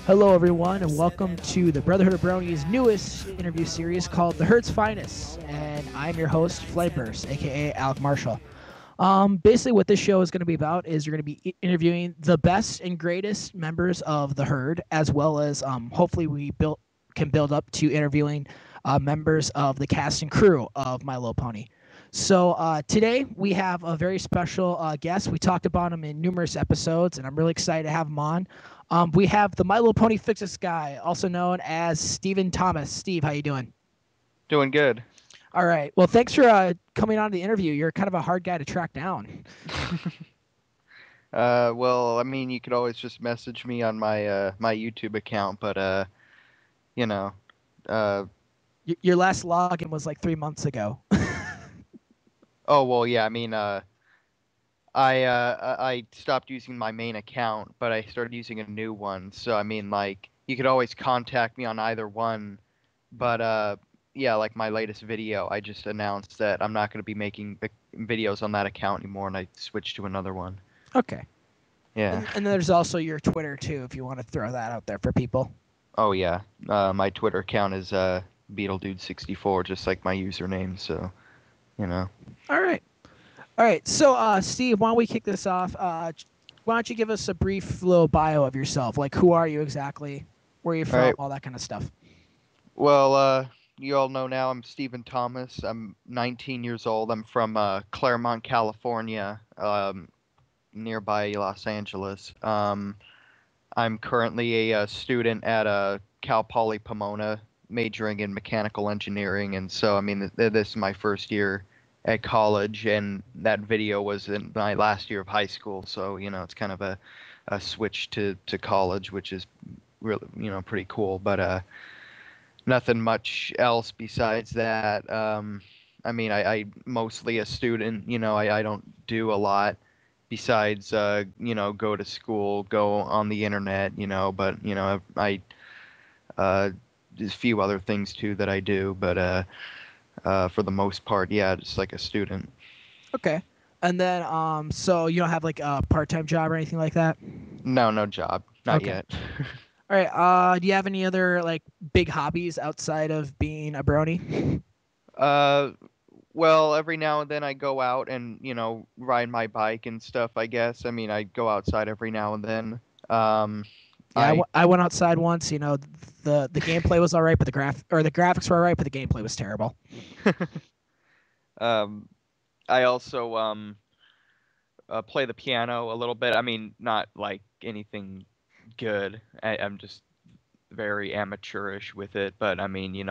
Hello, everyone, and welcome to the Brotherhood of Bronies' newest interview series called The Herd's Finest. And I'm your host, Flightburst, aka Alec Marshall. Basically, what this show is going to be about is you're going to be interviewing the best and greatest members of the herd, as well as hopefully can build up to interviewing members of the cast and crew of My Little Pony. So today we have a very special guest. We talked about him in numerous episodes, and I'm really excited to have him on. We have the My Little Pony Fix-This guy, also known as Stephen Thomas. Steve, how you doing? Doing good. All right. Well, thanks for coming on to the interview. You're kind of a hard guy to track down. Well, I mean, you could always just message me on my YouTube account, but you know, uh, Your last login was like 3 months ago. oh well, yeah. I mean, I stopped using my main account, but I started using a new one. So I mean, like, you could always contact me on either one. But yeah, like my latest video, I just announced that I'm not going to be making videos on that account anymore, and I switched to another one. Okay. Yeah. And then there's also your Twitter, too, if you want to throw that out there for people. Oh yeah. My Twitter account is BeetleDude64, just like my username. So, you know. All right. All right. So, Steve, why don't we kick this off? Why don't you give us a brief little bio of yourself? Like, who are you exactly? Where are you All from? right. All that kind of stuff. Well, you all know now I'm Stephen Thomas. I'm 19 years old. I'm from Claremont, California, nearby Los Angeles. I'm currently a student at Cal Poly Pomona, majoring in mechanical engineering, and so I mean this is my first year at college, and that video was in my last year of high school. So it's kind of a switch to college, which is really pretty cool. But nothing much else besides that. I mean, I mostly a student. I don't do a lot besides go to school, go on the internet. But I there's a few other things too that I do. But for the most part, yeah, just like a student. Okay. And then, so you don't have like a part-time job or anything like that? No, no job, not Okay. yet. All right. Do you have any other like big hobbies outside of being a brony? uh, well, every now and then I go out and ride my bike and stuff. I guess. I mean, I go outside every now and then. Um, Yeah, I I went outside once. The gameplay was all right, but the graphics were all right, but the gameplay was terrible. um, I also play the piano a little bit. I mean, not like anything good. I'm just very amateurish with it, but I mean,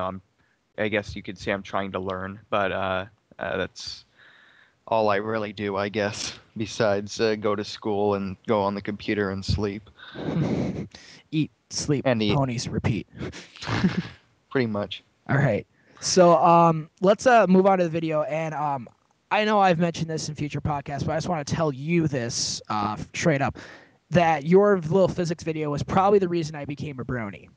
I guess you could say I'm trying to learn, but that's all I really do, I guess, besides go to school and go on the computer and sleep. Eat, sleep, And eat, ponies, repeat. pretty much. All right. So let's move on to the video. And I know I've mentioned this in future podcasts, but I just want to tell you this straight up that your little physics video was probably the reason I became a brony.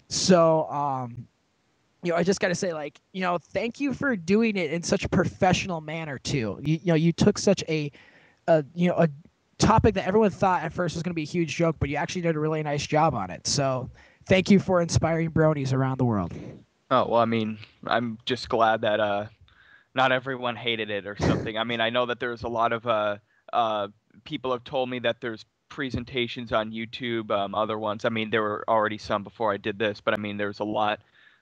So I just got to say, like, thank you for doing it in such a professional manner too. You took such a topic that everyone thought at first was going to be a huge joke, but you actually did a really nice job on it. So thank you for inspiring bronies around the world. Oh, well, I mean, I'm just glad that not everyone hated it or something. I mean, I know that there's a lot of people have told me that there's presentations on YouTube, other ones. I mean, there were already some before I did this, but I mean, there's a lot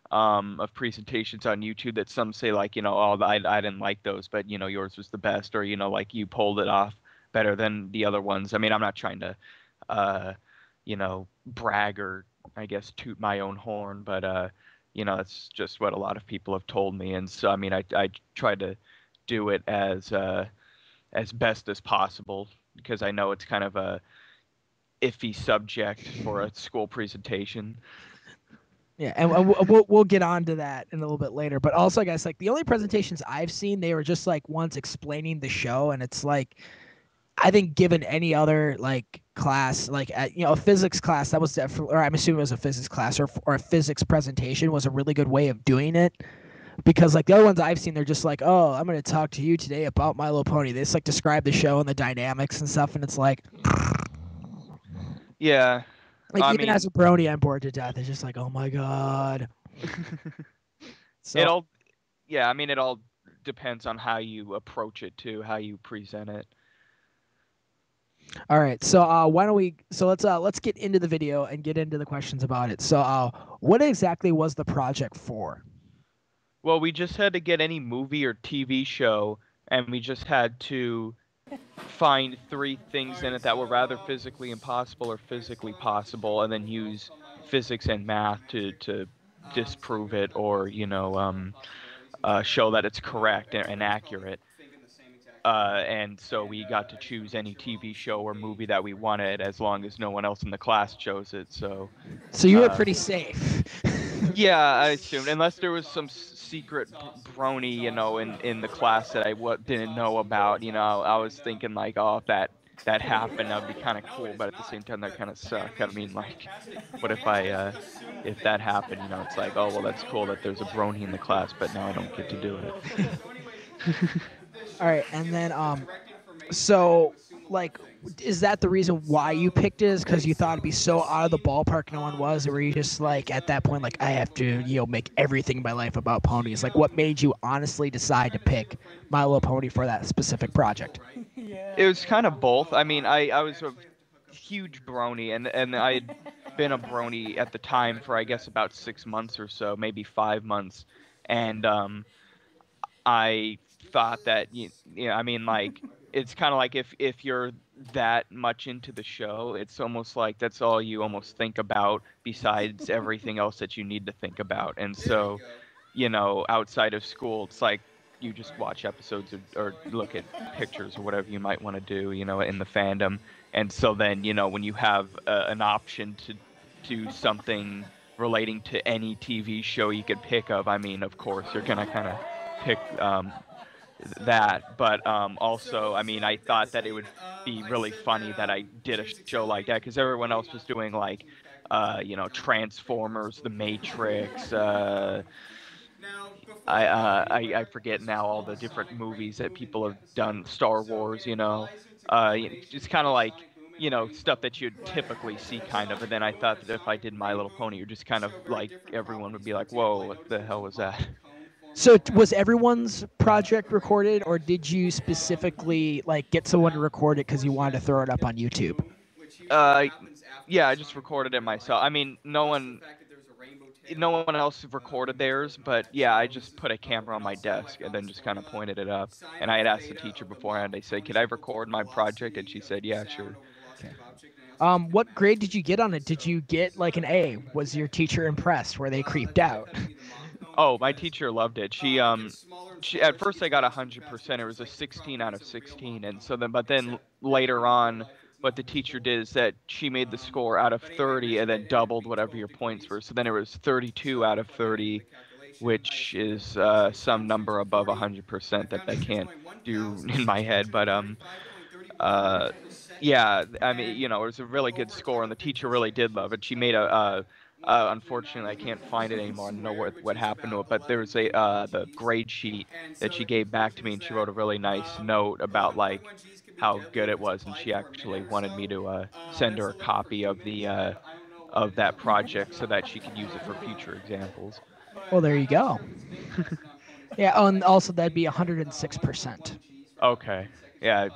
of presentations on YouTube that some say like, oh, I didn't like those, but yours was the best, or like you pulled it off better than the other ones. I mean, I'm not trying to, brag or I guess toot my own horn, but it's just what a lot of people have told me, and so I mean, I try to do it as best as possible because I know it's kind of a iffy subject for a school presentation. Yeah, and we'll get on to that in a little bit later. But also, I guess like the only presentations I've seen, they were just like ones explaining the show, and it's like I think given any other like class, like a physics class, that was definitely, or I'm assuming it was a physics class or a physics presentation was a really good way of doing it. Because like the other ones I've seen, they're just like, oh, I'm going to talk to you today about My Little Pony. They just like describe the show and the dynamics and stuff, and it's like, Yeah, Like I even as mean, a brony, I'm bored to death. It's just like, oh my god. it So all, yeah, I mean, it all depends on how you approach it too, how you present it. all right. So why don't we? So let's get into the video and get into the questions about it. So what exactly was the project for? Well, we just had to get any movie or TV show, and we just had to find three things in it that were rather physically impossible or physically possible, and then use physics and math to disprove it or show that it's correct and accurate. And so we got to choose any TV show or movie that we wanted as long as no one else in the class chose it. So, So you were uh, pretty safe. yeah, I assumed unless there was some secret brony, in the class that I didn't know about, I was thinking like, oh, if that happened, that'd be kind of cool, but at the same time, that kind of suck. I mean, like, what if that happened? It's like, oh, well, that's cool that there's a brony in the class, but now I don't get to do it. All right, and then so like, is that the reason why you picked it? Is because you thought it'd be so out of the ballpark no one was, or were you just like at that point like I have to make everything in my life about ponies? Like, what made you honestly decide to pick My Little Pony for that specific project? It was kind of both. I mean, I was a huge brony, and I had been a brony at the time for I guess about 6 months or so, maybe 5 months, and I thought that I mean, like, it's kind of like if you're that much into the show, it's almost like that's all you almost think about besides everything else that you need to think about. And so, outside of school, it's like you just watch episodes or look at pictures or whatever you might want to do, in the fandom. And so then, when you have an option to do something relating to any TV show you could pick of, I mean, of course, you're gonna kind of pick that. But also, I mean, I thought that it would be really funny that I did a show like that because everyone else was doing like, Transformers, The Matrix. I forget now all the different movies that people have done. Star Wars, just kind of like stuff that you'd typically see kind of. And then I thought that if I did My Little Pony, you're just kind of like everyone would be like, "Whoa, what the hell was that?" So was everyone's project recorded, or did you specifically like get someone to record it because you wanted to throw it up on YouTube? Uh, yeah, I just recorded it myself. I mean, no one else recorded theirs, but yeah, I just put a camera on my desk and then just kind of pointed it up. And I had asked the teacher beforehand. I said, "Could I record my project?" And she said, "Yeah, sure." Okay. What grade did you get on it? Did you get like an A? Was your teacher impressed? Were they creeped out? Oh, my teacher loved it. She at first I got 100%. It was a 16 out of 16, and so then, but then later on, what the teacher did is that she made the score out of 30 and then doubled whatever your points were. So then it was 32 out of 30, which is some number above 100% that I can't do in my head. But uh, yeah, I mean, it was a really good score, and the teacher really did love it. She made unfortunately, I can't find it anymore. I don't know what happened to it, but there was the grade sheet that she gave back to me, and she wrote a really nice note about like how good it was, and she actually wanted me to send her a copy of that project so that she could use it for future examples. Well, there you go. Yeah. Oh, and also that'd be 106%. Okay, yeah,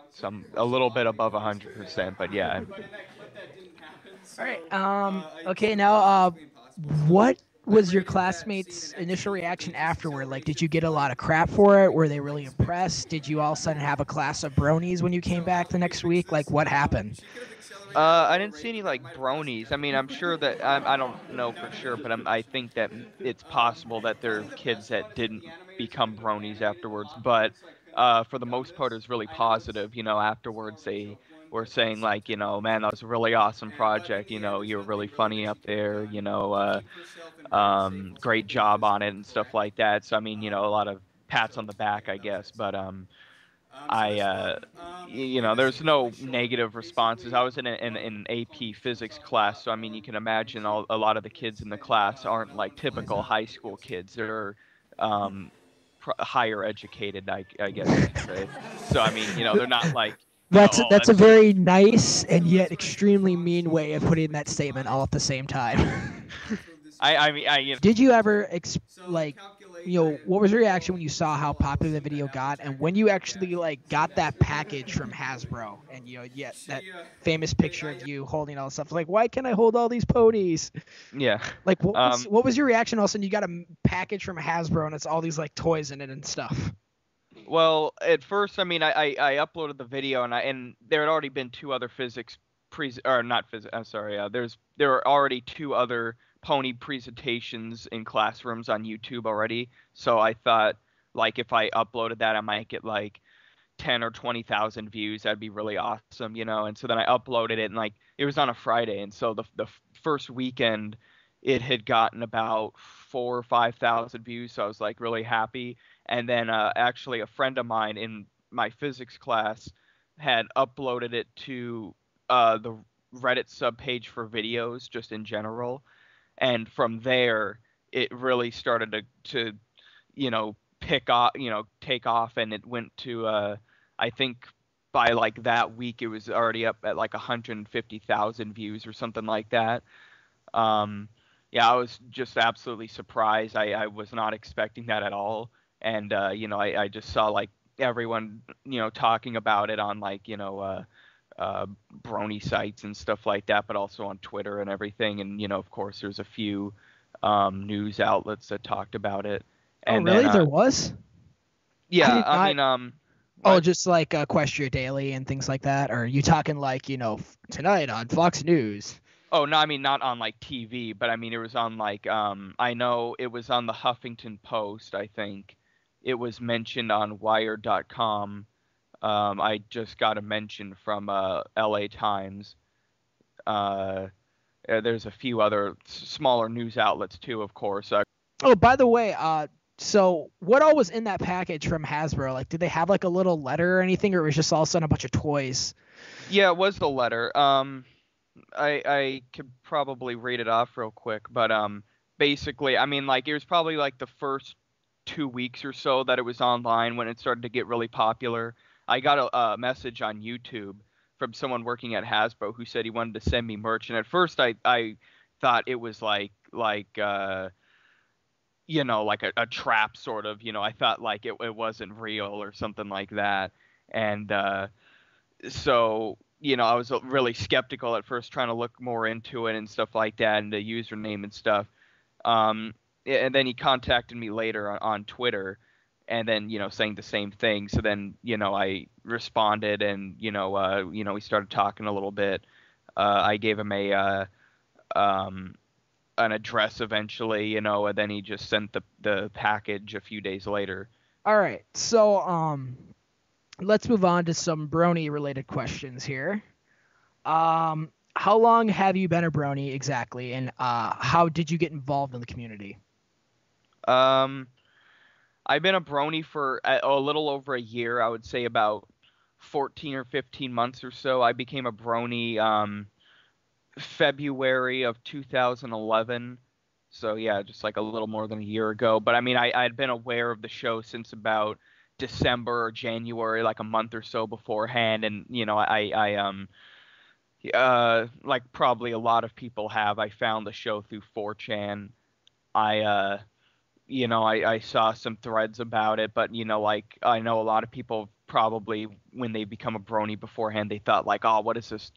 it's a little bit above 100%, but yeah. All right. Okay. Now, what was your classmates' initial reaction afterward? Like, did you get a lot of crap for it? Were they really impressed? Did you all of a sudden have a class of bronies when you came back the next week? Like, what happened? I didn't see any like bronies. I mean, I'm sure that I don't know for sure, but I think that it's possible that there are kids that didn't become bronies afterwards. But for the most part, it was really positive. Afterwards they were saying like, man, that was a really awesome project. You were really funny up there. Great job on it and stuff like that. So I mean, a lot of pats on the back, I guess. But there's no negative responses. I was in AP physics class, so I mean, you can imagine a lot of the kids in the class aren't like typical high school kids. They're um, higher educated, I guess you could say. So I mean, they're not like That's a very nice and yet extremely mean way of putting that statement all at the same time. Did you ever like, what was your reaction when you saw how popular the video got, and when you actually like got that package from Hasbro, and yet that famous picture of you holding all this stuff? Like, why can't I hold all these ponies? Yeah. Like, what was your reaction? All of a sudden, you got a package from Hasbro, and it's all these like toys in it and stuff. Well, at first, I mean, I uploaded the video, and there had already been two other physics or not physics. I'm sorry. There were already two other pony presentations in classrooms on YouTube already. So I thought, like, if I uploaded that, I might get like 10 or 20,000 views. That'd be really awesome, you know. And so then I uploaded it, and like it was on a Friday, and so the first weekend, it had gotten about 4 or 5,000 views. So I was like really happy. And then actually a friend of mine in my physics class had uploaded it to the Reddit subpage for videos just in general, and from there it really started to pick off, take off, and it went to I think by like that week it was already up at like 150,000 views or something like that. Yeah, I was just absolutely surprised. I was not expecting that at all. And I just saw like everyone talking about it on like brony sites and stuff like that, but also on Twitter and everything. And of course there's a few news outlets that talked about it. Oh, And really? then There was? I yeah, did I not. mean Oh, what? just like Equestria Daily and things like that? Or are you talking like, tonight on Fox News? Oh, no, I mean not on like TV, but I mean it was on like I know it was on the Huffington Post, I think. It was mentioned on Wired.com. I just got a mention from LA Times. Uh, there's a few other smaller news outlets too, of course. Oh, by the way, so what all was in that package from Hasbro? Like, did they have like a little letter or anything, or it was just all of a sudden a bunch of toys? Yeah, it was the letter. I could probably read it off real quick, but basically, I mean, like it was probably like the first 2 weeks or so that it was online when it started to get really popular. I got a message on YouTube from someone working at Hasbro who said he wanted to send me merch, and at first I thought it was like a trap sort of, I thought like it wasn't real or something like that. And so I was really skeptical at first, trying to look more into it and stuff like that, and the username and stuff. um and then he contacted me later on Twitter, and then saying the same thing. So then I responded, and we started talking a little bit. I gave him a um an address eventually, and then he just sent the package a few days later. All right, so let's move on to some brony related questions here. How long have you been a brony exactly, and how did you get involved in the community? um I've been a brony for a little over a year. I would say about 14 or 15 months or so. I became a brony February of 2011. So yeah, just like a little more than a year ago. But I mean, I'd been aware of the show since about December or January, like a month or so beforehand. And like probably a lot of people have, I found the show through 4chan. I I saw some threads about it, but like I know a lot of people probably when they become a brony beforehand, they thought like, oh, what is this,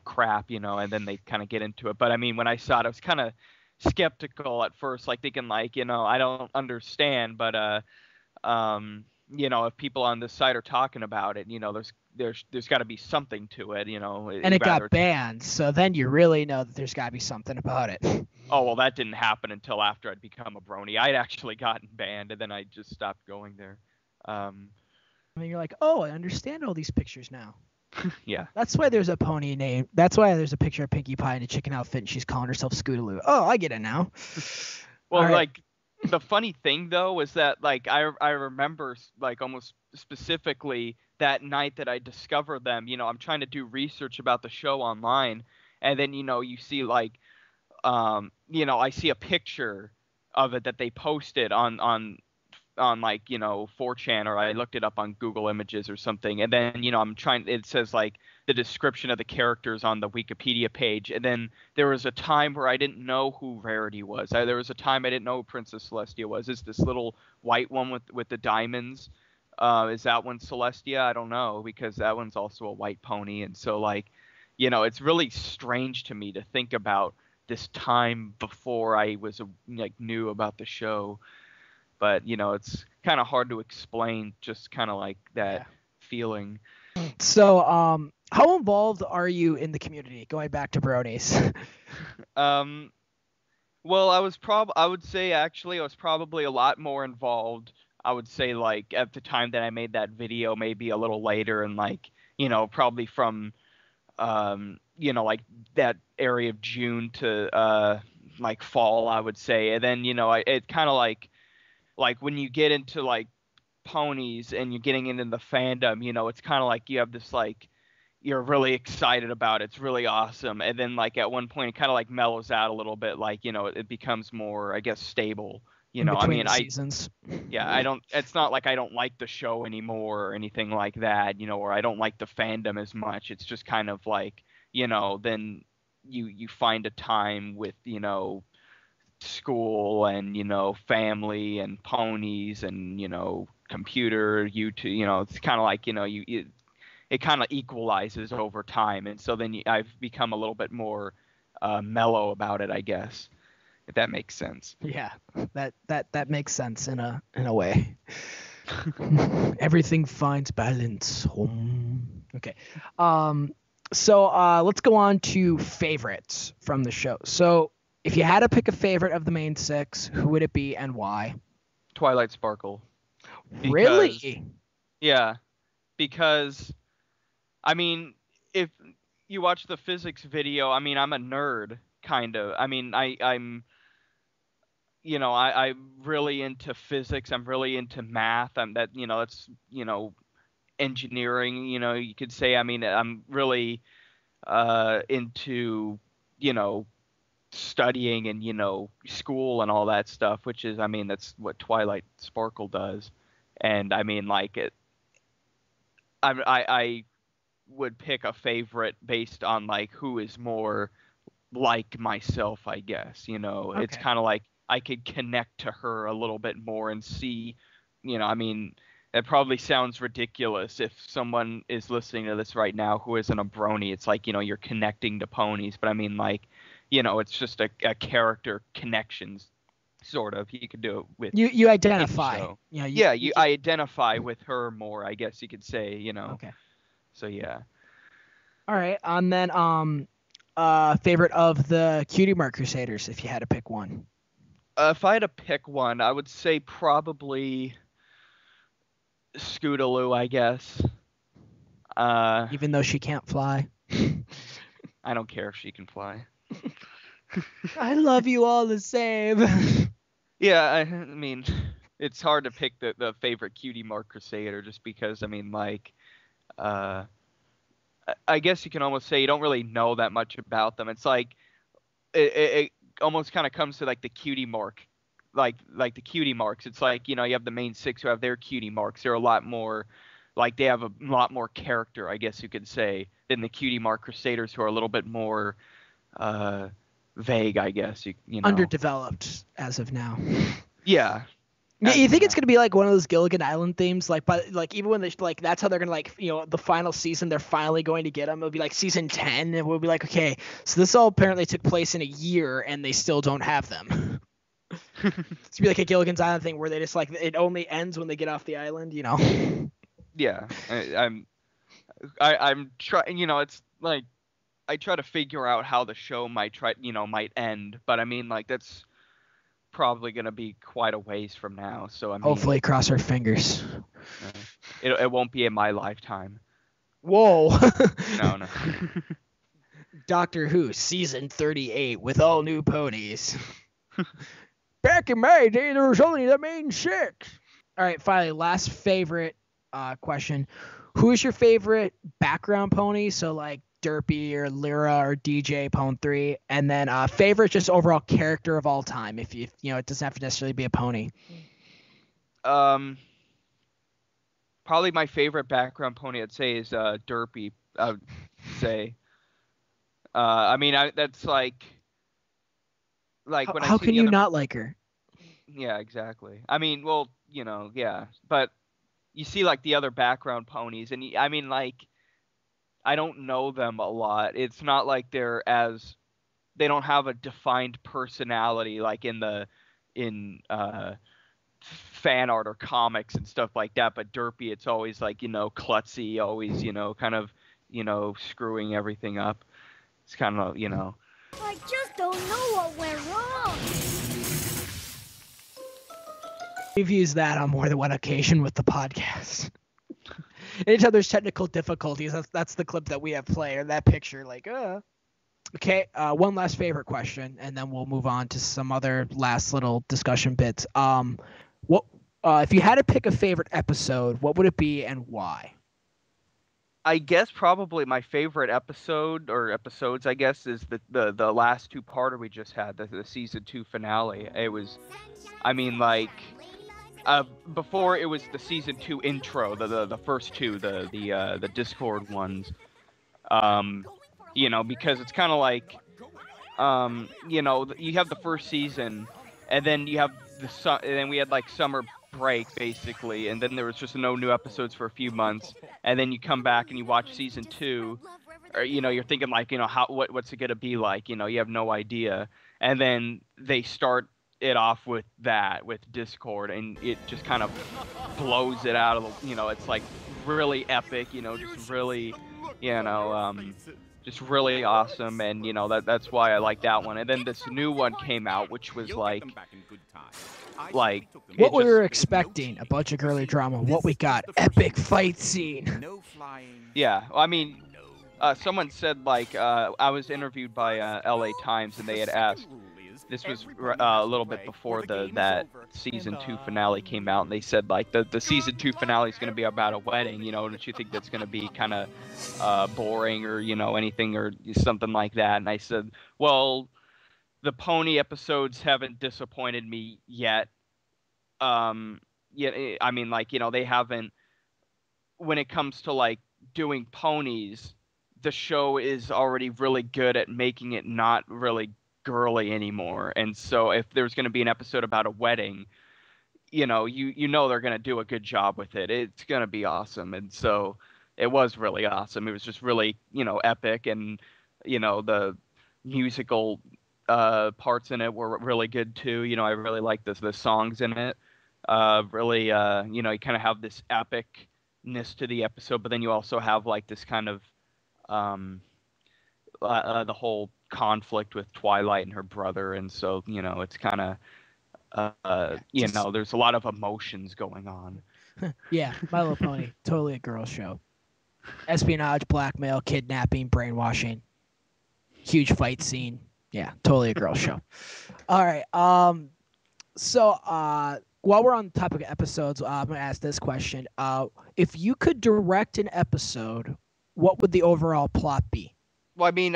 crap, and then they kind of get into it. But I mean, when I saw it, I was kind of skeptical at first, like thinking like, I don't understand, but if people on this site are talking about it, there's got to be something to it, And it rather. got banned, so then you really know that there's got to be something about it. Oh, well, that didn't happen until after I'd become a brony. I'd actually gotten banned, and then I just stopped going there. Um, I mean, you're like, oh, I understand all these pictures now. yeah. That's why there's a pony name. That's why there's a picture of Pinkie Pie in a chicken outfit, and she's calling herself Scootaloo. Oh, I get it now. Well, All right. like the funny thing though was that like I remember like almost specifically that night that I discovered them. I'm trying to do research about the show online, and then you see like I see a picture of it that they posted on on like 4chan, or I looked it up on Google Images or something, and then it says like the description of the characters on the Wikipedia page, and then there was a time where I didn't know who Rarity was. There was a time I didn't know who Princess Celestia was. It's this little white one with the diamonds. Is that one Celestia? I don't know, because that one's also a white pony, and so like it's really strange to me to think about this time before I was like knew about the show. But it's kind of hard to explain, just kind of like that feeling. So, how involved are you in the community? Going back to Bronies. Well, I would say actually I was probably a lot more involved. I would say like at the time that I made that video, maybe a little later, and like probably from like that area of June to like fall, I would say. And then it kind of like when you get into like ponies and you're getting into the fandom, it's kind of like you have this like you're really excited about it. It's really awesome. And then like at one point it kind of like mellows out a little bit, like it becomes more, I guess, stable. Between seasons. It's not like I don't like the show anymore or anything like that, or I don't like the fandom as much. It's just kind of like, then you find a time with, school and, family and ponies and, computer, YouTube, it's kind of like, it kind of equalizes over time. And so then I've become a little bit more mellow about it, I guess, if that makes sense. Yeah, that makes sense in a way. Everything finds balance. Okay. So let's go on to favorites from the show. So if you had to pick a favorite of the main six, who would it be and why? Twilight Sparkle. Really? Yeah, because I mean, if you watch the physics video, I mean, I'm a nerd, kind of. I mean, I'm really into physics. I'm really into math. That's engineering. You could say. I mean, I'm really into studying and school and all that stuff. Which is, I mean, that's what Twilight Sparkle does. And I mean, like it. I would pick a favorite based on like who is more like myself, I guess. Okay. It's kind of like I could connect to her a little bit more and see, I mean, it probably sounds ridiculous if someone is listening to this right now who isn't a brony. It's like, you're connecting to ponies, but I mean, like, it's just a character connections, sort of. You could do it with you identify. I identify with her more, I guess you could say, Okay. So yeah. All right, and then favorite of the Cutie Mark Crusaders, if you had to pick one. If I had to pick one, I would say probably Scootaloo, I guess. Even though she can't fly. I don't care if she can fly. I love you all the same. Yeah, I mean, it's hard to pick the favorite Cutie Mark Crusader just because, I mean, like, I guess you can almost say you don't really know that much about them. It's like it almost kind of comes to like the cutie mark, like the cutie marks. It's like you have the main six who have their cutie marks. They're a lot more like they have a lot more character, I guess you could say, than the Cutie Mark Crusaders, who are a little bit more vague, I guess. You know, underdeveloped as of now. Yeah. Yeah, you think it's gonna be like one of those Gilligan Island themes, but even when they that's how they're gonna the final season they're finally going to get them. It'll be like season 10, and we'll be like, okay, so this all apparently took place in a year, and they still don't have them. It's gonna be like a Gilligan's Island thing where they just it only ends when they get off the island, Yeah, I'm trying. It's like I try to figure out how the show might end, but I mean that's probably going to be quite a ways from now, so I mean, hopefully cross our fingers. It won't be in my lifetime. Whoa. No. Doctor Who season 38 with all new ponies. Back in my day there was only the main six. All right, finally, last favorite question. Who is your favorite background pony? So like Derpy or Lyra or DJ Pone 3, and then favorite just overall character of all time. If it doesn't have to necessarily be a pony. Um, Probably my favorite background pony I'd say is Derpy. I would say. I mean, that's like when I How see can the you other. not like her? Yeah, exactly. I mean, well, yeah, but you see like the other background ponies, and I mean, like I don't know them a lot. It's not like they don't have a defined personality like in fan art or comics and stuff like that. But Derpy, it's always like klutzy, always kind of screwing everything up. It's kind of I just don't know what went wrong. We've used that on more than one occasion with the podcast. Anytime there's technical difficulties, that's the clip that we have play, or that picture, like, Okay, one last favorite question, and then we'll move on to some other last little discussion bits. What if you had to pick a favorite episode, what would it be and why? I guess probably my favorite episode or episodes, I guess, is the last two-parter we just had, the season 2 finale. It was, I mean, like, before it was the season 2 intro, the first two, the Discord ones. Because it's kind of like, you have the first season, and then you have and then we had like summer break basically, and then there was just no new episodes for a few months, and then you come back and you watch season 2, or you're thinking like, what's it gonna be like? You have no idea, and then they start it off with Discord, and it just kind of blows it out of the, it's like really epic, just really, just really awesome, and that's why I like that one. And then this new one came out, which was like what we were expecting, a bunch of girly drama. What we got, epic fight scene. Yeah, I mean, someone said like, I was interviewed by LA Times, and they had asked. This was a little bit before that season 2 finale came out, and they said like the season 2 finale is going to be about a wedding. Don't you think that's going to be kind of boring or anything or something like that? And I said, well, the pony episodes haven't disappointed me yet. Yeah, I mean, like they haven't. When it comes to like doing ponies, the show is already really good at making it not really girly anymore. And so if there's going to be an episode about a wedding, you know they're going to do a good job with it. It's going to be awesome. And so it was really awesome. It was just really epic, and the musical parts in it were really good too. I really like the songs in it. Really, you kind of have this epicness to the episode, but then you also have like this kind of the whole conflict with Twilight and her brother, and so it's kind of there's a lot of emotions going on. Yeah, My Little Pony, totally a girl show. Espionage, blackmail, kidnapping, brainwashing, huge fight scene. Yeah, totally a girl show. All right. So while we're on the topic of episodes, I'm gonna ask this question. If you could direct an episode, what would the overall plot be? Well, I mean,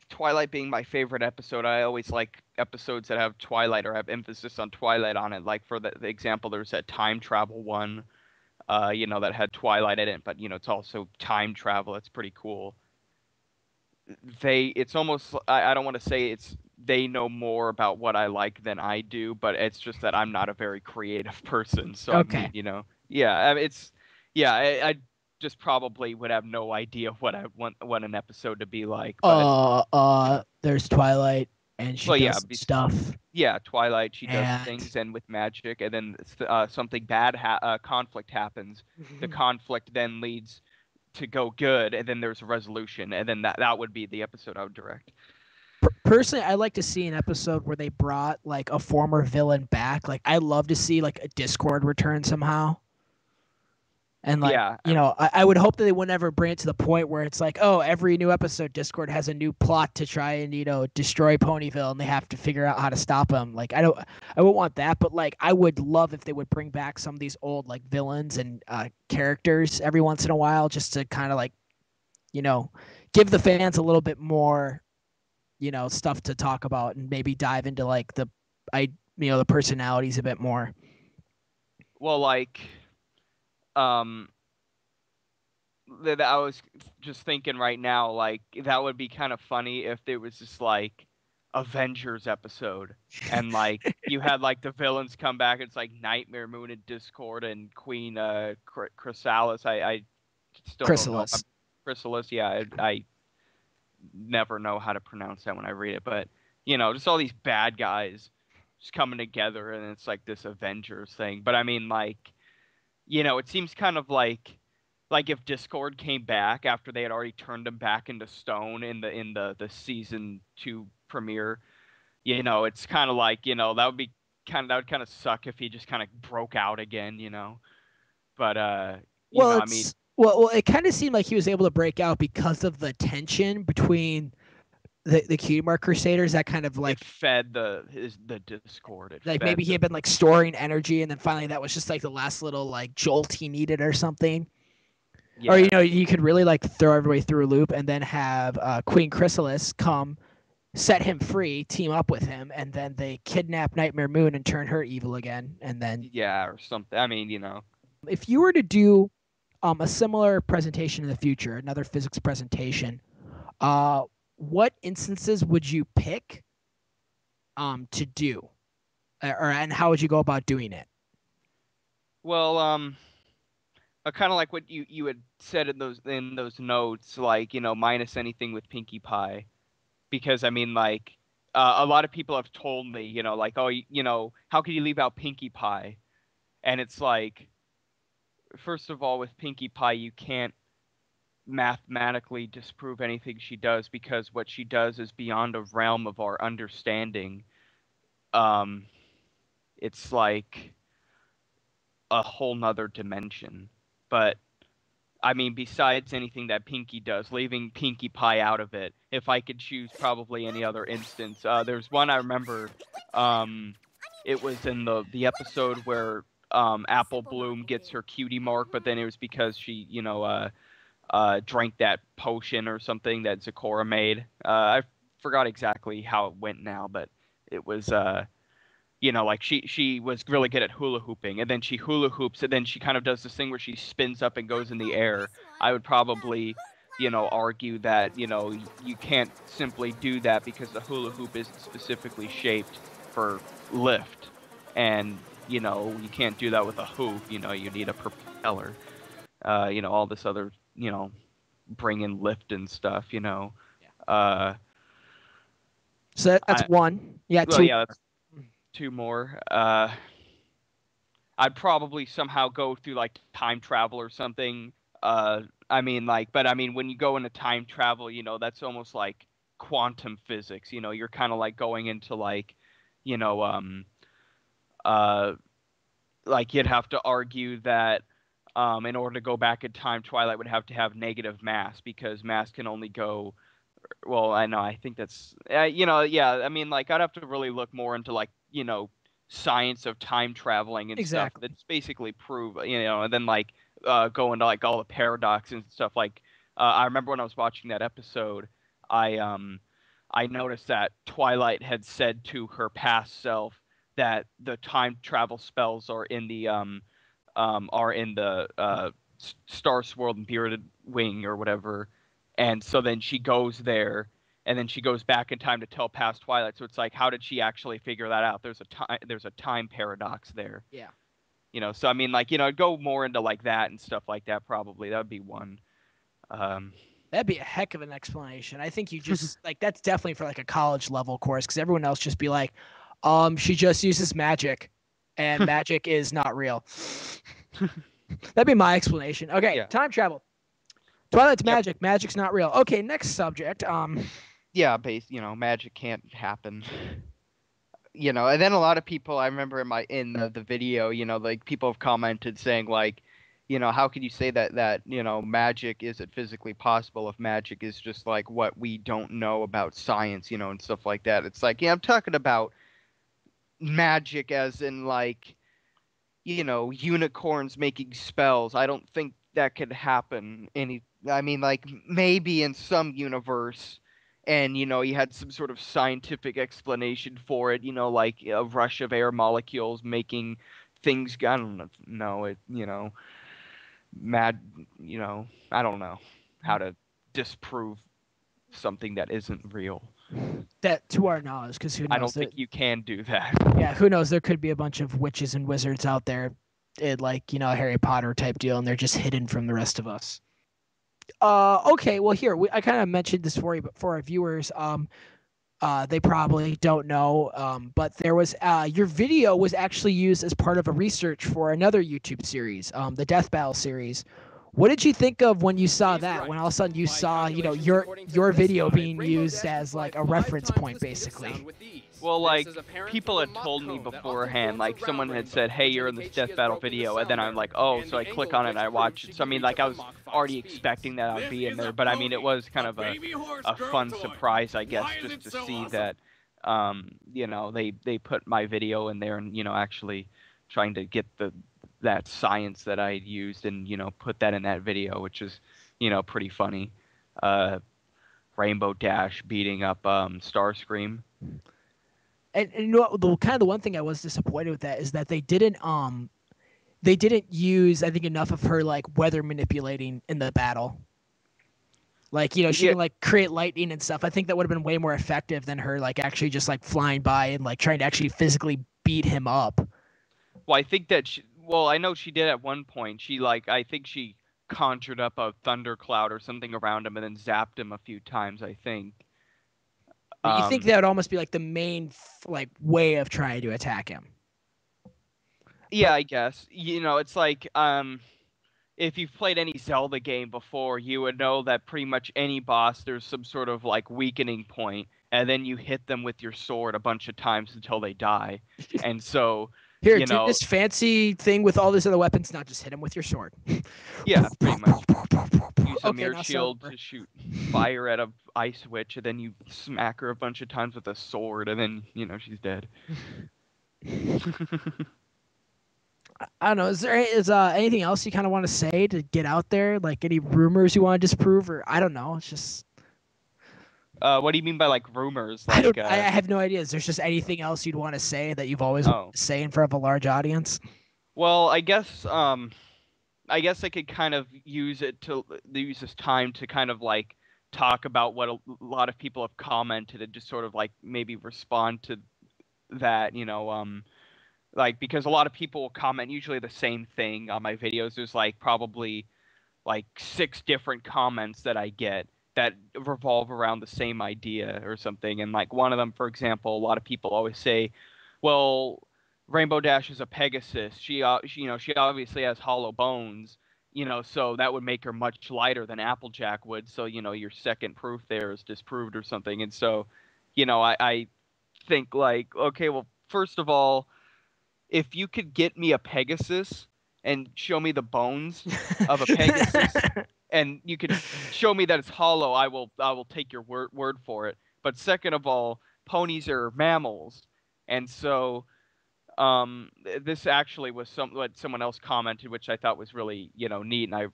Twilight being my favorite episode, I always like episodes that have Twilight or have emphasis on Twilight on it. Like for the example, there's that time travel one, that had Twilight in it, but it's also time travel. It's pretty cool. It's almost, I don't want to say they know more about what I like than I do, but it's just that I'm not a very creative person. So Okay. I mean, yeah, I mean, I just probably would have no idea what I want an episode to be like. But there's Twilight, and she does stuff. Yeah, Twilight, she does And... things, and with magic, and then something bad conflict happens. The conflict then leads to go good, and then there's a resolution, and then that would be the episode I would direct. Personally, I like to see an episode where they brought like a former villain back. Like I love to see like a Discord return somehow. And like, yeah, I would hope that they would never bring it to the point where it's like, oh, every new episode Discord has a new plot to try and destroy Ponyville, and they have to figure out how to stop them. Like I wouldn't want that, but like I would love if they would bring back some of these old like villains and characters every once in a while, just to kind of like, give the fans a little bit more, stuff to talk about, and maybe dive into like the personalities a bit more. Well, like, um, that I was just thinking right now, like that would be kind of funny if there was just like Avengers episode, and like you had like the villains come back. It's like Nightmare Moon and Discord and Queen Chrysalis. I still don't know. Chrysalis. Chrysalis. Yeah, I never know how to pronounce that when I read it, but just all these bad guys just coming together, and it's like this Avengers thing. But I mean, like, it seems kind of like if Discord came back after they had already turned him back into stone in the season 2 premiere. It's kind of like, that would kind of suck if he just kind of broke out again. But Well, I mean, it kind of seemed like he was able to break out because of the tension between the Cutie Crusaders. That kind of like it fed the Discord. It like fed maybe he had been like storing energy, and then finally that was just like the last little like jolt he needed or something. yeah. Or you could really like throw everybody through a loop, and then have Queen Chrysalis come set him free, team up with him, and then they kidnap Nightmare Moon and turn her evil again. And then Yeah, or something. I mean, if you were to do a similar presentation in the future, another physics presentation, what instances would you pick to do, and how would you go about doing it? well, kind of like what you had said in those notes, like, minus anything with Pinkie Pie, because I mean, like, a lot of people have told me, like, oh, how could you leave out Pinkie Pie? And it's like, first of all, with Pinkie Pie, you can't mathematically disprove anything she does, because what she does is beyond a realm of our understanding. Um, it's like a whole nother dimension. But I mean, besides anything that Pinkie does, leaving Pinkie Pie out of it, if I could choose probably any other instance, there's one I remember. It was in the episode where Apple Bloom gets her cutie mark, but then it was because she, drank that potion or something that Zecora made. I forgot exactly how it went now, but it was like she was really good at hula hooping, and then she hula hoops, and then she kind of does this thing where she spins up and goes in the air. I would probably, argue that, you can't simply do that because the hula hoop isn't specifically shaped for lift, and you can't do that with a hoop. You need a propeller. All this other, bring in lift and stuff. So that's one. Yeah, Well, two. yeah, that's two more. I'd probably somehow go through like time travel or something. I mean, when you go into time travel, that's almost like quantum physics. You're kind of like going into like, you know, uh, like you'd have to argue that, in order to go back in time, Twilight would have to have negative mass, because mass can only go. Well, I know. I think that's, yeah. I mean, like, I'd have to really look more into like, science of time traveling and stuff. Exactly. That's basically prove, and then like go into like all the paradoxes and stuff. Like, I remember when I was watching that episode, I noticed that Twilight had said to her past self that the time travel spells are in the Star Swirl and Bearded Wing or whatever. And so then she goes there, and then she goes back in time to tell past Twilight. So it's like, how did she actually figure that out? There's a time paradox there. Yeah. So I mean, like, go more into like that and stuff like that. Probably that would be one. That'd be a heck of an explanation. I think you just like that's definitely for like a college level course, because everyone else just be like, she just uses magic, and magic is not real. That'd be my explanation. Okay, Yeah. time travel. Twilight's Yep. magic. Magic's not real. Okay, next subject. Yeah, magic can't happen. And then a lot of people, I remember in the video, like people have commented saying like, how could you say that magic isn't physically possible if magic is just like what we don't know about science, and stuff like that. It's like, yeah, I'm talking about magic as in like, unicorns making spells. I don't think that could happen I mean, like, maybe in some universe, and you had some sort of scientific explanation for it, like a rush of air molecules making things. I don't know. It, mad. I don't know how to disprove something that isn't real. That, to our knowledge, because who knows? I don't think you can do that. Yeah, who knows? There could be a bunch of witches and wizards out there, like a Harry Potter type deal, and they're just hidden from the rest of us. Okay, well here I kind of mentioned this for you, but for our viewers, they probably don't know, but there was your video was actually used as part of a research for another YouTube series, the Death Battle series. What did you think of when you saw that? When all of a sudden you saw, your video being used as like a reference point, basically. Well, like, people had told me beforehand, like, someone had said, hey, you're in this Death Battle video, and then I'm like, oh, so I click on it and I watch it. So, I mean, like, I was already expecting that I would be in there, but, I mean, it was kind of a fun surprise, I guess, just to see that, they put my video in there and, actually trying to get that science that I used and, put that in that video, which is, pretty funny. Rainbow Dash beating up Starscream. And the one thing I was disappointed with that is that they didn't use, I think, enough of her like weather manipulating in the battle. Like, she can like create lightning and stuff. I think that would have been way more effective than her like actually just like flying by and like trying to actually physically beat him up. Well, I think that I know she did at one point. I think she conjured up a thundercloud or something around him and then zapped him a few times, I think. You think that would almost be like the main like way of trying to attack him? Yeah, I guess. It's like if you've played any Zelda game before, you would know that pretty much any boss there's some sort of like weakening point, and then you hit them with your sword a bunch of times until they die. And so here, do this fancy thing with all these other weapons, not just hit him with your sword. Yeah, pretty much. Use a mirror shield to shoot fire at a ice witch, and then you smack her a bunch of times with a sword, and then, she's dead. I don't know. Is anything else you kind of want to say to get out there? Like any rumors you want to disprove, or I don't know. It's just. What do you mean by like rumors? Like, I have no idea. Is there just anything else you'd want to say that you've always wanted to say in front of a large audience? Well, I guess I could kind of use this time to kind of like talk about what a lot of people have commented and just sort of like maybe respond to that, like, because a lot of people will comment usually the same thing on my videos. There's like probably like 6 different comments that I get that revolve around the same idea or something. And like one of them, for example, a lot of people always say, well, Rainbow Dash is a Pegasus. She obviously has hollow bones, so that would make her much lighter than Applejack would. So, your second proof there is disproved or something. And so, I think like, okay, well, first of all, if you could get me a Pegasus and show me the bones of a Pegasus and you could show me that it's hollow, I will take your word for it. But second of all, ponies are mammals. And so this actually was what someone else commented, which I thought was really, neat. And I,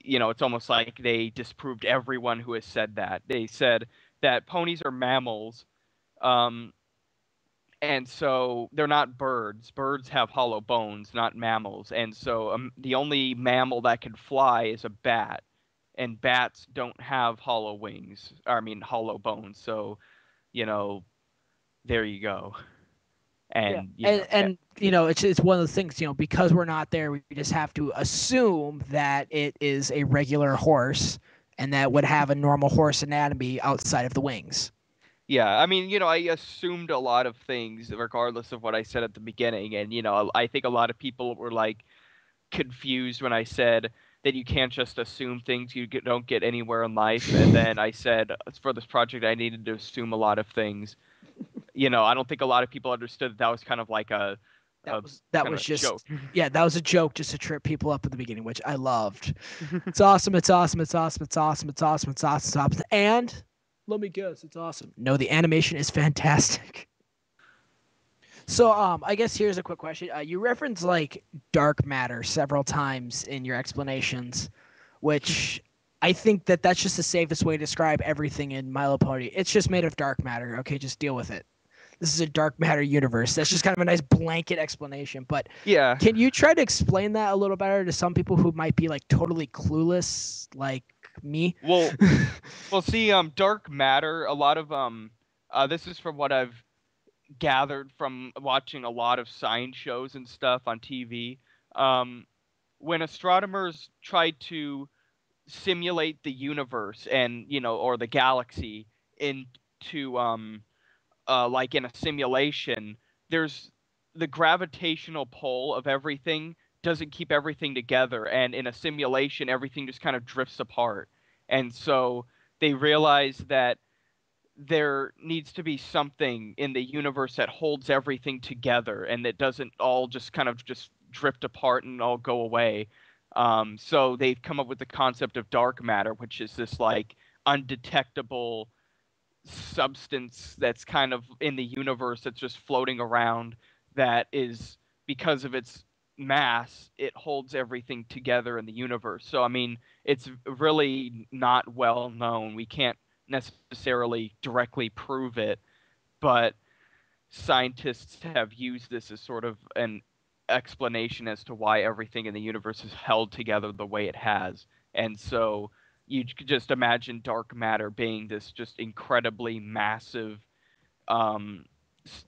it's almost like they disproved everyone who has said that. They said that ponies are mammals. And so they're not birds. Birds have hollow bones, not mammals. And so the only mammal that can fly is a bat. And bats don't have hollow bones. So, there you go. And it's one of the things, because we're not there, we just have to assume that it is a regular horse and that would have a normal horse anatomy outside of the wings. Yeah, I mean, I assumed a lot of things regardless of what I said at the beginning. And, I think a lot of people were like confused when I said that you can't just assume things you don't get anywhere in life. And then I said for this project, I needed to assume a lot of things. I don't think a lot of people understood that was kind of like a joke. Yeah, that was a joke just to trip people up at the beginning, which I loved. It's awesome. It's awesome. It's awesome. It's awesome. It's awesome. It's awesome. It's awesome. And let me guess, it's awesome. No, the animation is fantastic. So, I guess here's a quick question. You reference like dark matter several times in your explanations, which I think that's just the safest way to describe everything in My Little Pony. It's just made of dark matter. Okay, just deal with it. this is a dark matter universe. That's just kind of a nice blanket explanation. But Yeah. can you try to explain that a little better to some people who might be like totally clueless, like me? Well, see, dark matter. A lot of this is from what I've gathered from watching a lot of science shows and stuff on TV. When astronomers try to simulate the universe and or the galaxy into like in a simulation, there's the gravitational pull of everything doesn't keep everything together, and in a simulation everything just kind of drifts apart. And so they realize that there needs to be something in the universe that holds everything together and that doesn't all just kind of just drift apart and all go away. So they've come up with the concept of dark matter, which is this like undetectable substance that's kind of in the universe that's just floating around, that is, because of its mass, it holds everything together in the universe. So I mean, it's really not well known. We can't necessarily directly prove it, but scientists have used this as sort of an explanation as to why everything in the universe is held together the way it has. And so you could just imagine dark matter being this just incredibly massive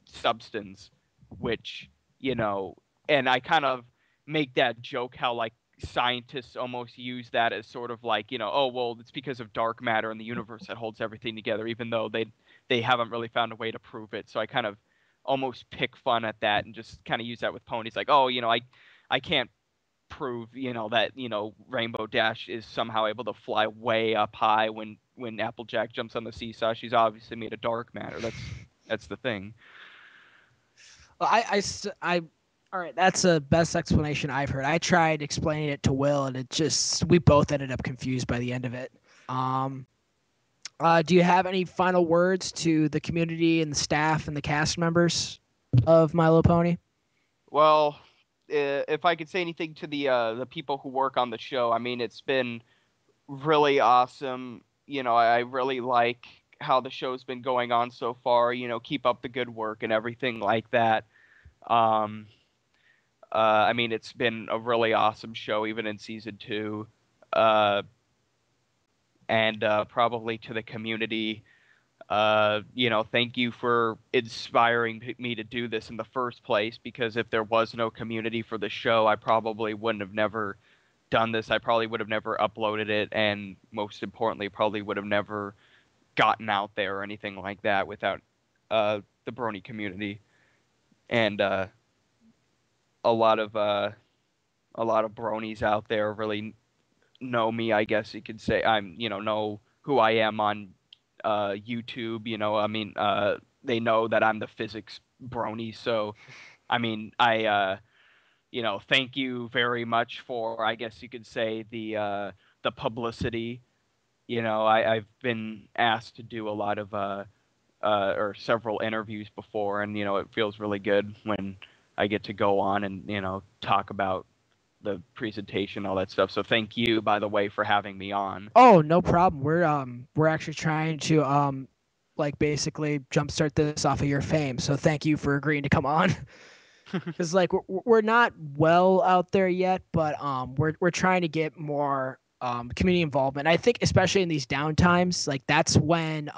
substance, which, and I kind of make that joke how like scientists almost use that as sort of like, oh well, it's because of dark matter in the universe that holds everything together, even though they haven't really found a way to prove it. So I kind of almost pick fun at that and just kind of use that with ponies, like, oh, I can't prove, that, Rainbow Dash is somehow able to fly way up high when Applejack jumps on the seesaw. She's obviously made of dark matter. That's the thing. Well, all right, that's the best explanation I've heard. I tried explaining it to Will, and we both ended up confused by the end of it. Do you have any final words to the community and the staff and the cast members of My Little Pony? Well, if I could say anything to the people who work on the show, I mean, it's been really awesome. I really like how the show's been going on so far. Keep up the good work and everything like that. I mean, it's been a really awesome show, even in season 2. And probably to the community, thank you for inspiring me to do this in the first place, because if there was no community for the show, I probably wouldn't have never done this. I probably would have never uploaded it, and most importantly, probably would have never gotten out there or anything like that without the Brony community. And a lot of bronies out there really know me, I guess you could say. Know who I am on YouTube. I mean, they know that I'm the physics brony. So, I mean, I thank you very much for, I guess you could say, the publicity. I've been asked to do a lot of or several interviews before, and it feels really good when I get to go on and talk about the presentation, all that stuff. So thank you, by the way, for having me on. Oh, no problem. We're actually trying to like basically jumpstart this off of your fame. So thank you for agreeing to come on. Because like we're not well out there yet, but we're trying to get more community involvement. I think especially in these downtimes, like that's when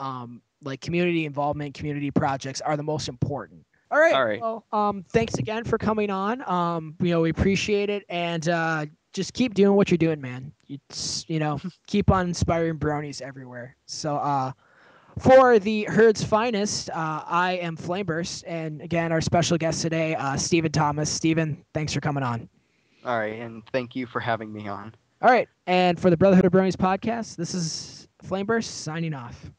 like community involvement, community projects are the most important. All right. Well, thanks again for coming on. We appreciate it, and just keep doing what you're doing, man. It's keep on inspiring bronies everywhere. So for the Herd's Finest, I am Flameburst, and again, our special guest today, Stephen Thomas. Stephen, thanks for coming on. All right, and thank you for having me on. All right, and for the Brotherhood of Bronies podcast, this is Flameburst signing off.